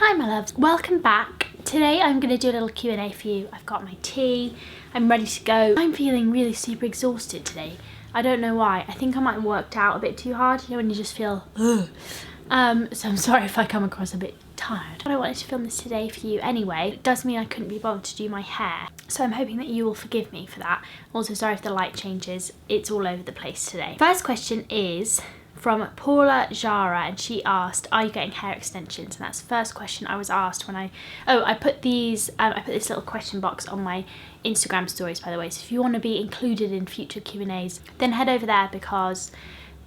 Hi my loves, welcome back. Today I'm going to do a little Q&A for you. I've got my tea, I'm ready to go. I'm feeling really super exhausted today. I don't know why. I think I might have worked out a bit too hard, you know, when you just feel ugh. So I'm sorry if I come across a bit tired. But I wanted to film this today for you anyway. It does mean I couldn't be bothered to do my hair, so I'm hoping that you will forgive me for that. Also sorry if the light changes, it's all over the place today. First question is from Paula Jara, and she asked, are you getting hair extensions? And that's the first question I was asked when I put this little question box on my Instagram stories, by the way, so if you want to be included in future Q&As, then head over there, because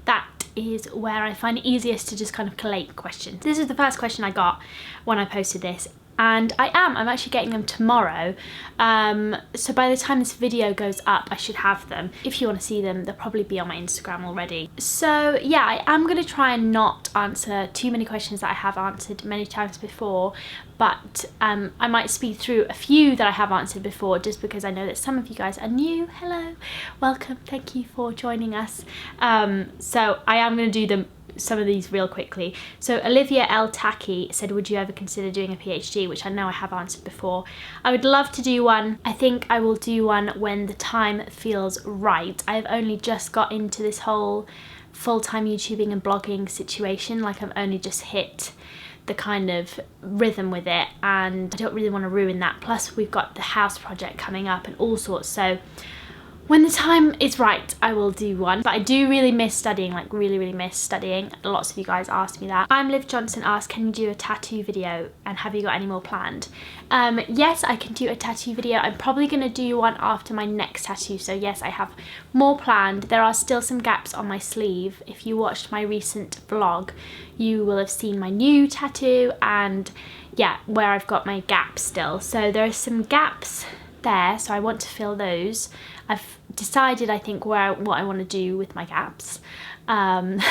that is where I find it easiest to just kind of collate questions. This is the first question I got when I posted this, and I'm actually getting them tomorrow, so by the time this video goes up I should have them. If you want to see them, they'll probably be on my Instagram already. So yeah, I am going to try and not answer too many questions that I have answered many times before, but I might speed through a few that I have answered before, just because I know that some of you guys are new. Hello, welcome, thank you for joining us. So I am going to do some of these real quickly. So Olivia L. Tacky said, would you ever consider doing a PhD, which I know I have answered before. I would love to do one. I think I will do one when the time feels right. I've only just got into this whole full-time YouTubing and blogging situation. Like, I've only just hit the kind of rhythm with it, and I don't really want to ruin that. Plus we've got the house project coming up and all sorts, so when the time is right, I will do one. But I do really miss studying, like really miss studying. Lots of you guys asked me that. I'm Liv Johnson asked, can you do a tattoo video, and have you got any more planned? Yes, I can do a tattoo video. I'm probably going to do one after my next tattoo, so yes, I have more planned. There are still some gaps on my sleeve. If you watched my recent vlog, you will have seen my new tattoo, and yeah, where I've got my gaps still. So there are some gaps there, so I want to fill those. I've decided, I think, what I want to do with my gaps, and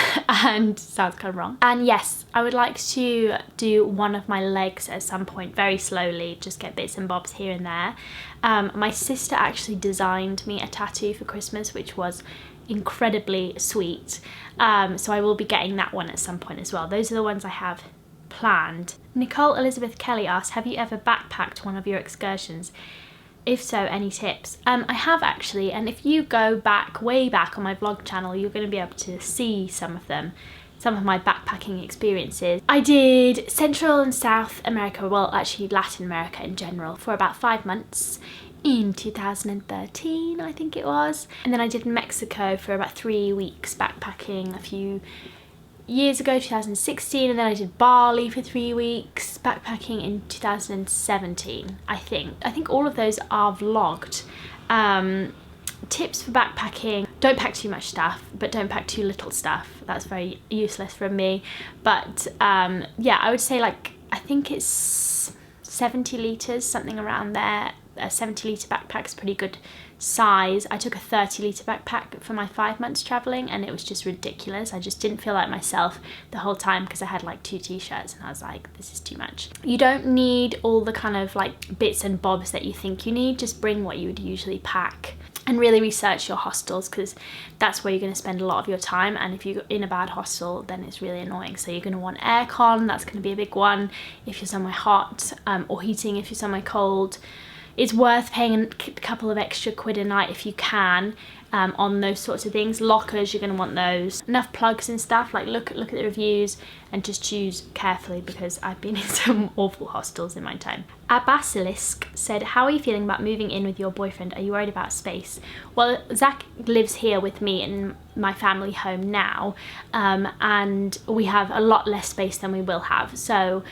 sounds kind of wrong. And yes, I would like to do one of my legs at some point, very slowly, just get bits and bobs here and there. My sister actually designed me a tattoo for Christmas, which was incredibly sweet, so I will be getting that one at some point as well. Those are the ones I have planned. Nicole Elizabeth Kelly asked, have you ever backpacked one of your excursions? If so, any tips? I have actually, and if you go back, way back on my vlog channel, you're going to be able to see some of them, some of my backpacking experiences. I did Central and South America, well actually Latin America in general, for about 5 months in 2013, I think it was. And then I did Mexico for about 3 weeks backpacking a few years ago, 2016, and then I did Bali for 3 weeks backpacking in 2017. I think all of those are vlogged. Tips for backpacking: don't pack too much stuff, but don't pack too little stuff. That's very useless from me. But yeah, I would say, like, I think it's 70 litres, something around there. A 70 litre backpack is pretty good size. I took a 30 litre backpack for my 5 months travelling, and it was just ridiculous. I just didn't feel like myself the whole time, because I had like 2 t-shirts and I was like, this is too much. You don't need all the kind of like bits and bobs that you think you need. Just bring what you would usually pack, and really research your hostels, because that's where you're going to spend a lot of your time. And if you're in a bad hostel, then it's really annoying. So you're going to want aircon, that's going to be a big one if you're somewhere hot, or heating if you're somewhere cold. It's worth paying a couple of extra quid a night if you can, on those sorts of things. Lockers, you're going to want those. Enough plugs and stuff. Like, look at the reviews and just choose carefully, because I've been in some awful hostels in my time. A Basilisk said, how are you feeling about moving in with your boyfriend? Are you worried about space? Well, Zach lives here with me in my family home now, and we have a lot less space than we will have. So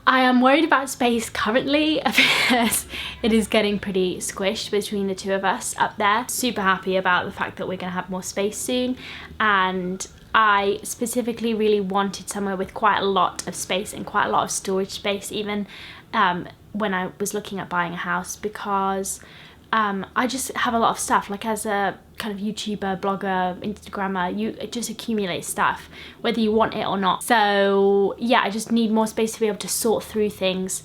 I am worried about space currently, because it is getting pretty squished between the two of us up there. Super happy about the fact that we're going to have more space soon, and I specifically really wanted somewhere with quite a lot of space and quite a lot of storage space even, when I was looking at buying a house, because I just have a lot of stuff. Like, as a kind of YouTuber, blogger, Instagrammer, you just accumulate stuff whether you want it or not. So yeah, I just need more space to be able to sort through things,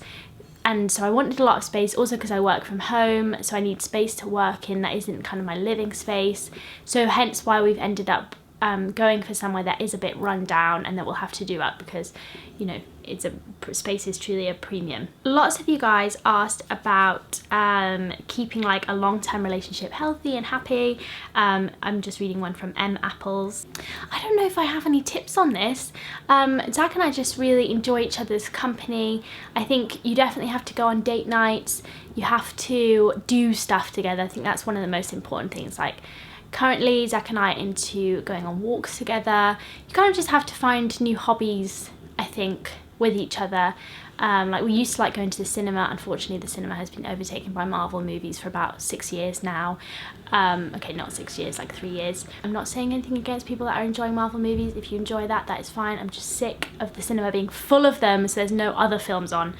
and so I wanted a lot of space, also because I work from home, so I need space to work in that isn't kind of my living space. So hence why we've ended up going for somewhere that is a bit run down and that we'll have to do up because, you know, space is truly a premium. Lots of you guys asked about keeping like a long-term relationship healthy and happy. I'm just reading one from M Apples. I don't know if I have any tips on this. Zach and I just really enjoy each other's company. I think you definitely have to go on date nights. You have to do stuff together. I think that's one of the most important things. Like, currently Zach and I are into going on walks together. You kind of just have to find new hobbies, I think, with each other. Like, we used to like going to the cinema. Unfortunately, the cinema has been overtaken by Marvel movies for about 6 years now. Okay, not 6 years, like 3 years. I'm not saying anything against people that are enjoying Marvel movies. If you enjoy that, that is fine. I'm just sick of the cinema being full of them, so there's no other films on.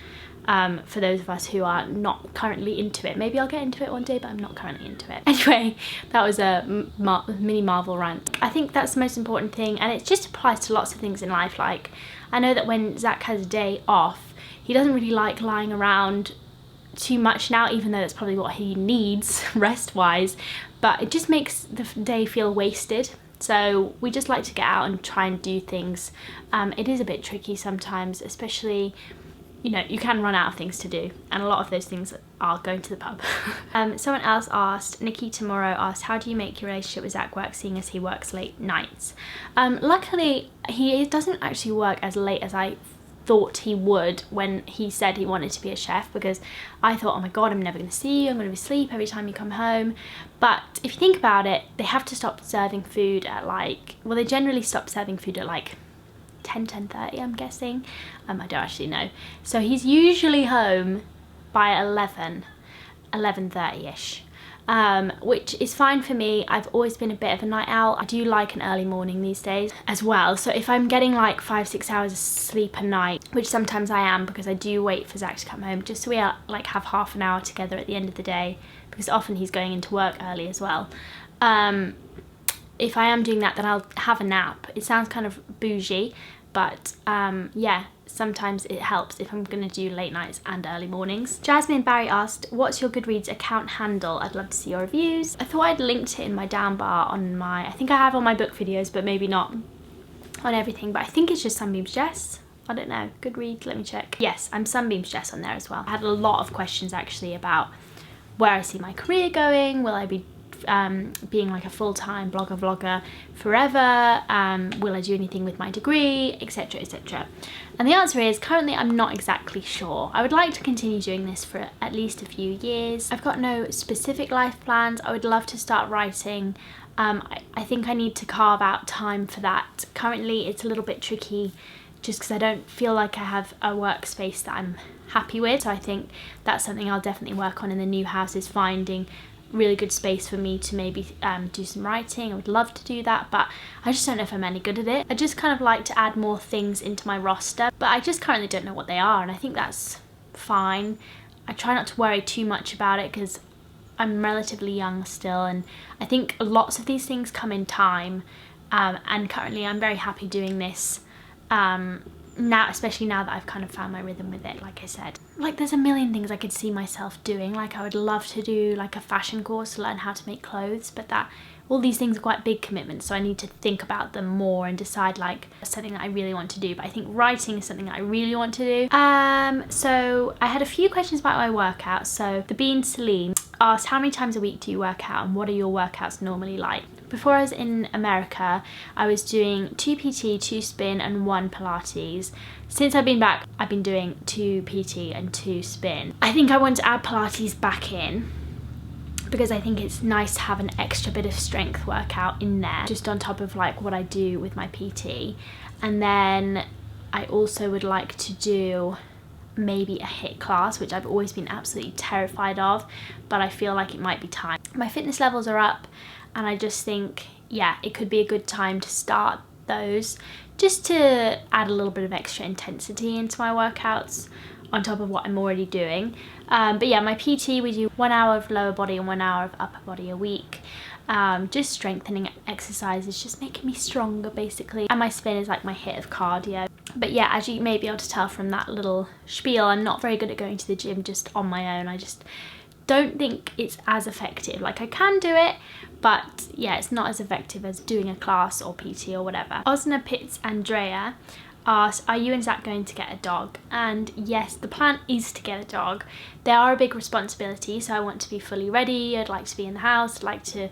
For those of us who are not currently into it. Maybe I'll get into it one day, but I'm not currently into it. Anyway, that was a mini Marvel rant. I think that's the most important thing, and it just applies to lots of things in life. Like, I know that when Zach has a day off, he doesn't really like lying around too much now, even though that's probably what he needs rest-wise, but it just makes the day feel wasted. So we just like to get out and try and do things. It is a bit tricky sometimes, especially, you know, you can run out of things to do, and a lot of those things are going to the pub. Someone else asked, Nikita Morrow asked, how do you make your relationship with Zach work, seeing as he works late nights? Luckily, he doesn't actually work as late as I thought he would when he said he wanted to be a chef, because I thought, oh my god, I'm never going to see you, I'm going to be asleep every time you come home. But if you think about it, they have to stop serving food at like, well, they generally stop serving food at like 10:30, I'm guessing. I don't actually know. So he's usually home by 11:30ish, which is fine for me. I've always been a bit of a night owl. I do like an early morning these days as well. So if I'm getting like 5-6 hours of sleep a night, which sometimes I am because I do wait for Zach to come home, just so we like have half an hour together at the end of the day, because often he's going into work early as well. If I am doing that, then I'll have a nap. It sounds kind of bougie, but yeah, sometimes it helps if I'm gonna do late nights and early mornings. Jasmine Barry asked, what's your Goodreads account handle? I'd love to see your reviews. I thought I'd linked it in my down bar on my, I think I have on my book videos, but maybe not on everything, but I think it's just Sunbeamsjess. I don't know, Goodreads, let me check. Yes, I'm Sunbeamsjess on there as well. I had a lot of questions actually about where I see my career going. Will I be being like a full-time vlogger forever? Will I do anything with my degree, etc, etc? And the answer is, currently I'm not exactly sure. I would like to continue doing this for at least a few years. I've got no specific life plans. I would love to start writing. I think I need to carve out time for that. Currently it's a little bit tricky just because I don't feel like I have a workspace that I'm happy with. So I think that's something I'll definitely work on in the new house, is finding really good space for me to maybe do some writing. I would love to do that, but I just don't know if I'm any good at it. I just kind of like to add more things into my roster, but I just currently don't know what they are, and I think that's fine. I try not to worry too much about it because I'm relatively young still, and I think lots of these things come in time, and currently I'm very happy doing this now, especially now that I've kind of found my rhythm with it. Like I said, like there's a million things I could see myself doing. Like I would love to do like a fashion course to learn how to make clothes, but all these things are quite big commitments, so I need to think about them more and decide like something that I really want to do. But I think writing is something that I really want to do. So I had a few questions about my workouts. So the Bean Celine asked, how many times a week do you work out, and what are your workouts normally like? Before I was in America, I was doing 2 PT, 2 spin and 1 Pilates. Since I've been back, I've been doing 2 PT and 2 spin. I think I want to add Pilates back in because I think it's nice to have an extra bit of strength workout in there, just on top of like what I do with my PT. And then I also would like to do maybe a HIIT class, which I've always been absolutely terrified of, but I feel like it might be time. My fitness levels are up, and I just think, yeah, it could be a good time to start those, just to add a little bit of extra intensity into my workouts on top of what I'm already doing. But yeah, my PT, we do 1 hour of lower body and 1 hour of upper body a week. Just strengthening exercises, just making me stronger basically. And my spin is like my hit of cardio. But yeah, as you may be able to tell from that little spiel, I'm not very good at going to the gym just on my own. I just don't think it's as effective. Like, I can do it, but yeah, it's not as effective as doing a class or PT or whatever. Osna Pitts Andrea asked, are you and Zach going to get a dog? And yes, the plan is to get a dog. They are a big responsibility, so I want to be fully ready. I'd like to be in the house. I'd like to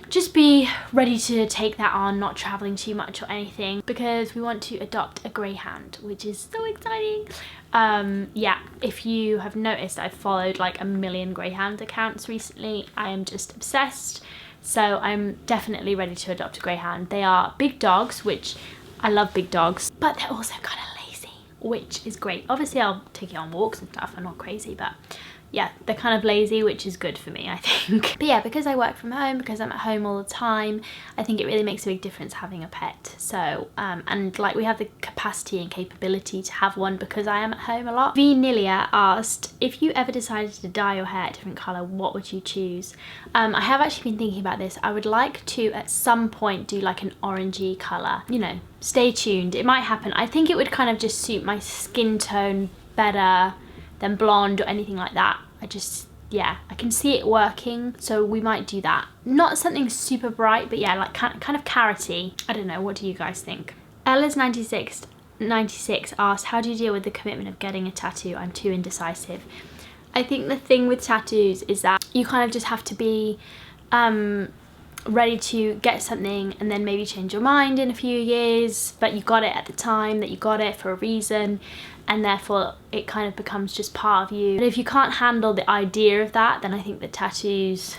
just be ready to take that on, not traveling too much or anything, because we want to adopt a greyhound, which is so exciting. Yeah, if you have noticed, I've followed like a million greyhound accounts recently. I am just obsessed. So I'm definitely ready to adopt a greyhound. They are big dogs, which I love big dogs, but they're also kind of lazy, which is great. Obviously I'll take it on walks and stuff, I'm not crazy, but yeah, they're kind of lazy, which is good for me, I think. But yeah, because I work from home, because I'm at home all the time, I think it really makes a big difference having a pet. So, and like we have the capacity and capability to have one because I am at home a lot. V Nilia asked, if you ever decided to dye your hair a different colour, what would you choose? I have actually been thinking about this. I would like to, at some point, do like an orangey colour. You know, stay tuned, it might happen. I think it would kind of just suit my skin tone better than blonde or anything like that. Yeah, I can see it working, so we might do that. Not something super bright, but yeah, like kind of carroty. I don't know, what do you guys think? Ella's 96 asked, how do you deal with the commitment of getting a tattoo? I'm too indecisive. I think the thing with tattoos is that you kind of just have to be ready to get something and then maybe change your mind in a few years, but you got it at the time that you got it for a reason, and therefore it kind of becomes just part of you. But if you can't handle the idea of that, then I think the tattoos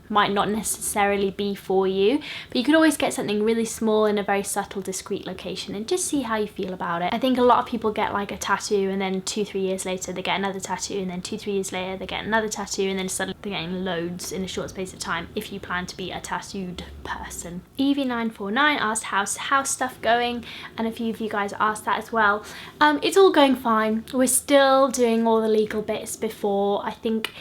might not necessarily be for you, but you could always get something really small in a very subtle, discreet location and just see how you feel about it. I think a lot of people get like a tattoo and then 2-3 years later they get another tattoo, and then 2-3 years later they get another tattoo, and then suddenly they're getting loads in a short space of time if you plan to be a tattooed person. Evie949 asked, how's house stuff going? And a few of you guys asked that as well. It's all going fine. We're still doing all the legal bits before. I think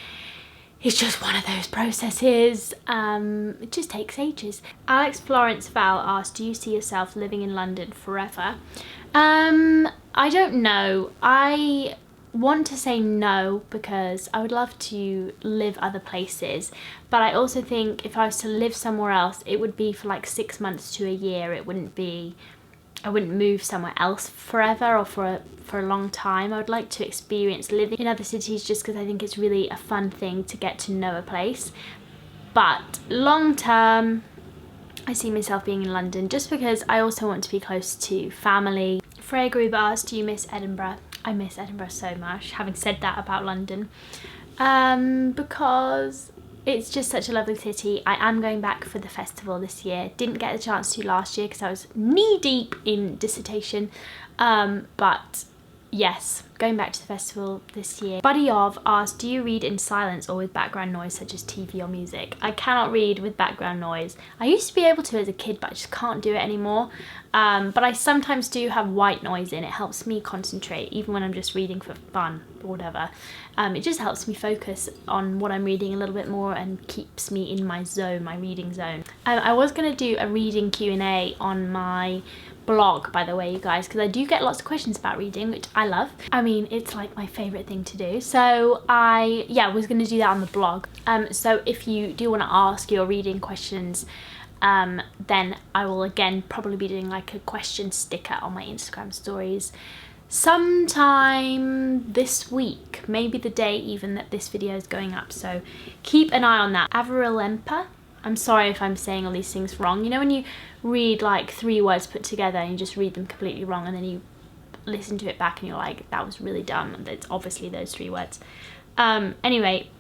it's just one of those processes. It just takes ages. Alex Florence Val asked, do you see yourself living in London forever? I don't know. I want to say no, because I would love to live other places, but I also think if I was to live somewhere else, it would be for like 6 months to a year. It wouldn't be, I wouldn't move somewhere else forever or for a long time. I would like to experience living in other cities just because I think it's really a fun thing to get to know a place. But long term, I see myself being in London just because I also want to be close to family. Freya Gruber asked, do you miss Edinburgh? I miss Edinburgh so much, having said that about London, because it's just such a lovely city. I am going back for the festival this year. Didn't get a chance to last year because I was knee deep in dissertation, but yes, going back to the festival this year. Buddy of asked, do you read in silence or with background noise such as TV or music? I cannot read with background noise. I used to be able to as a kid, but I just can't do it anymore. But I sometimes do have white noise in. It helps me concentrate, even when I'm just reading for fun or whatever. It just helps me focus on what I'm reading a little bit more and keeps me in my zone, my reading zone. I was going to do a reading Q&A on my blog, by the way, you guys, because I do get lots of questions about reading, which I love. I mean, it's like my favourite thing to do. So I was going to do that on the blog. So if you do want to ask your reading questions, then I will again probably be doing like a question sticker on my Instagram stories sometime this week, maybe the day even that this video is going up, so keep an eye on that. Averilempa, I'm sorry if I'm saying all these things wrong. You know when you read like 3 words put together and you just read them completely wrong, and then you listen to it back and you're like, that was really dumb, and it's obviously those 3 words. Anyway,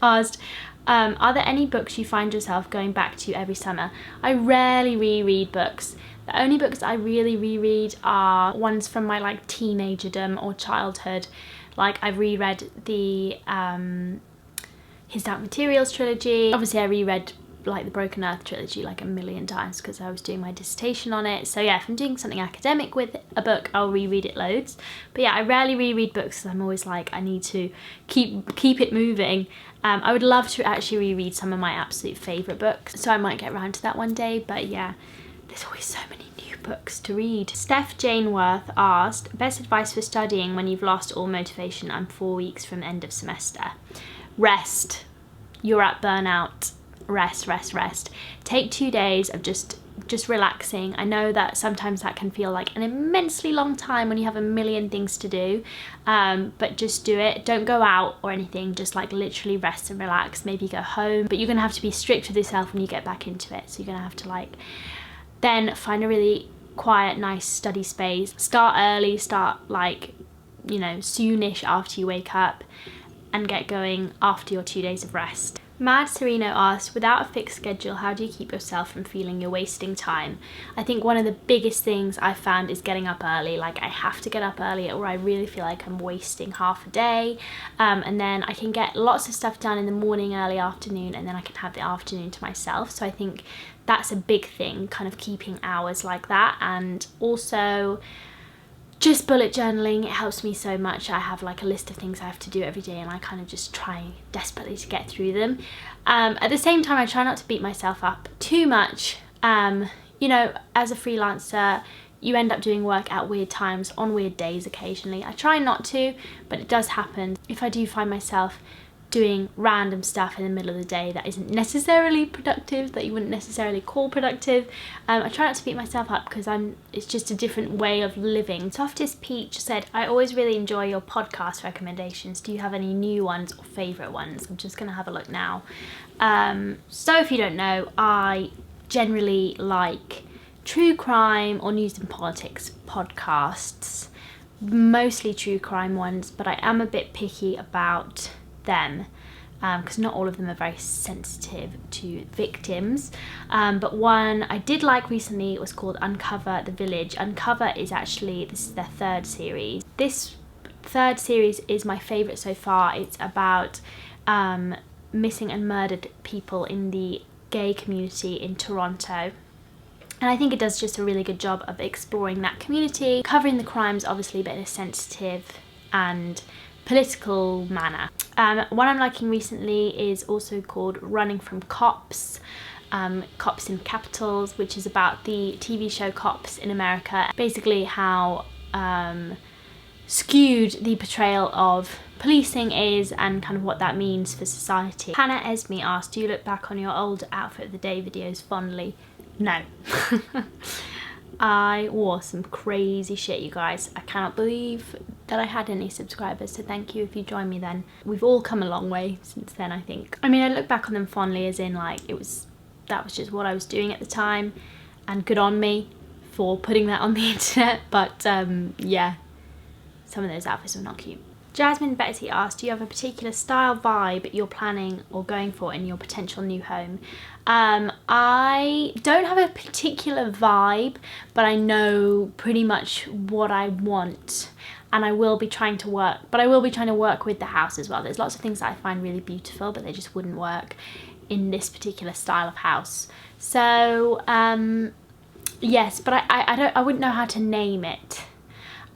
asked, are there any books you find yourself going back to every summer? I rarely reread books. The only books I really reread are ones from my like teenagerdom or childhood. Like I've reread the His Dark Materials trilogy. Obviously I reread like the Broken Earth trilogy like a million times because I was doing my dissertation on it. So yeah, if I'm doing something academic with a book, I'll reread it loads. But yeah, I rarely reread books because I'm always like, I need to keep it moving. I would love to actually reread some of my absolute favourite books, so I might get around to that one day, but yeah, there's always so many new books to read. Steph Jane Worth asked, best advice for studying when you've lost all motivation? I'm 4 weeks from end of semester. Rest. you're at burnout, rest. Take 2 days of just relaxing. I know that sometimes that can feel like an immensely long time when you have a million things to do, but just do it. Don't go out or anything, just like literally rest and relax. Maybe go home, but you're gonna have to be strict with yourself when you get back into it. So you're gonna have to like then find a really quiet, nice study space. Start early, start like, you know, soonish after you wake up, and get going after your 2 days of rest. Mad Sereno asked, without a fixed schedule, how do you keep yourself from feeling you're wasting time? I think one of the biggest things I've found is getting up early. Like, I have to get up early or I really feel like I'm wasting half a day. And then I can get lots of stuff done in the morning, early afternoon, and then I can have the afternoon to myself. So I think that's a big thing, kind of keeping hours like that. And also just bullet journaling, it helps me so much. I have like a list of things I have to do every day and I kind of just try desperately to get through them. At the same time, I try not to beat myself up too much. You know, as a freelancer, you end up doing work at weird times, on weird days occasionally. I try not to, but it does happen. If I do find myself doing random stuff in the middle of the day that isn't necessarily productive, that you wouldn't necessarily call productive, I try not to beat myself up because it's just a different way of living. Softest Peach said, I always really enjoy your podcast recommendations. Do you have any new ones or favourite ones? I'm just going to have a look now. So if you don't know, I generally like true crime or news and politics podcasts, mostly true crime ones, but I am a bit picky about them because not all of them are very sensitive to victims, but one I did like recently was called Uncover the Village. Uncover is actually, this is their 3rd series. This 3rd series is my favourite so far. It's about missing and murdered people in the gay community in Toronto. And I think it does just a really good job of exploring that community, covering the crimes obviously, but in a sensitive and political manner. One I'm liking recently is also called Running from Cops, Cops in Capitals, which is about the TV show Cops in America. Basically how skewed the portrayal of policing is and kind of what that means for society. Hannah Esme asked, do you look back on your old outfit of the day videos fondly? No. I wore some crazy shit, you guys. I cannot believe that I had any subscribers, so thank you if you joined me then. We've all come a long way since then, I think. I mean, I look back on them fondly as in like that was just what I was doing at the time, and good on me for putting that on the internet, but yeah, some of those outfits were not cute. Jasmine Betsy asked, do you have a particular style vibe you're planning or going for in your potential new home? I don't have a particular vibe, but I know pretty much what I want, and I will be trying to work with the house as well. There's lots of things that I find really beautiful, but they just wouldn't work in this particular style of house. So yes, but I wouldn't know how to name it.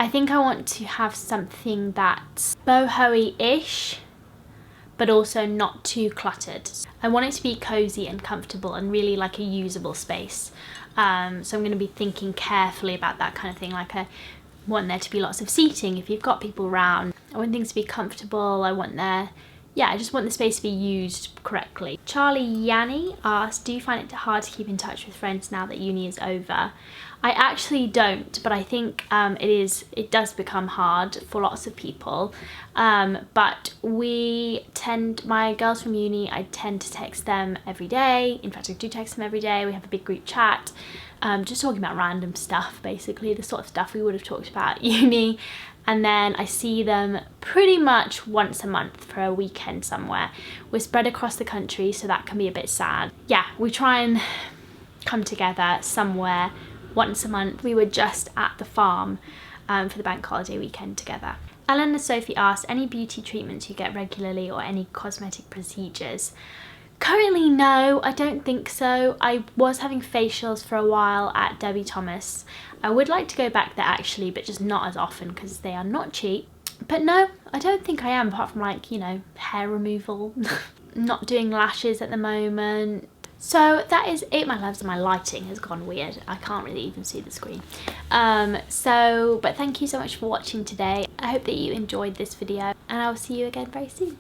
I think I want to have something that's boho-ish, but also not too cluttered. I want it to be cozy and comfortable and really like a usable space. So I'm going to be thinking carefully about that kind of thing. Like I want there to be lots of seating if you've got people around. I want things to be comfortable. I just want the space to be used correctly. Charlie Yanni asked, do you find it hard to keep in touch with friends now that uni is over? I actually don't, but I think it does become hard for lots of people. But my girls from uni, I tend to text them every day. In fact, I do text them every day. We have a big group chat, just talking about random stuff, basically, the sort of stuff we would have talked about at uni. And then I see them pretty much once a month for a weekend somewhere. We're spread across the country, so that can be a bit sad. Yeah, we try and come together somewhere once a month. We were just at the farm for the bank holiday weekend together. Eleanor Sophie asked, any beauty treatments you get regularly or any cosmetic procedures? Currently, no, I don't think so. I was having facials for a while at Debbie Thomas. I would like to go back there actually, but just not as often because they are not cheap. But no, I don't think I am, apart from like, you know, hair removal. Not doing lashes at the moment. So that is it, my loves. My lighting has gone weird. I can't really even see the screen. But thank you so much for watching today. I hope that you enjoyed this video, and I will see you again very soon.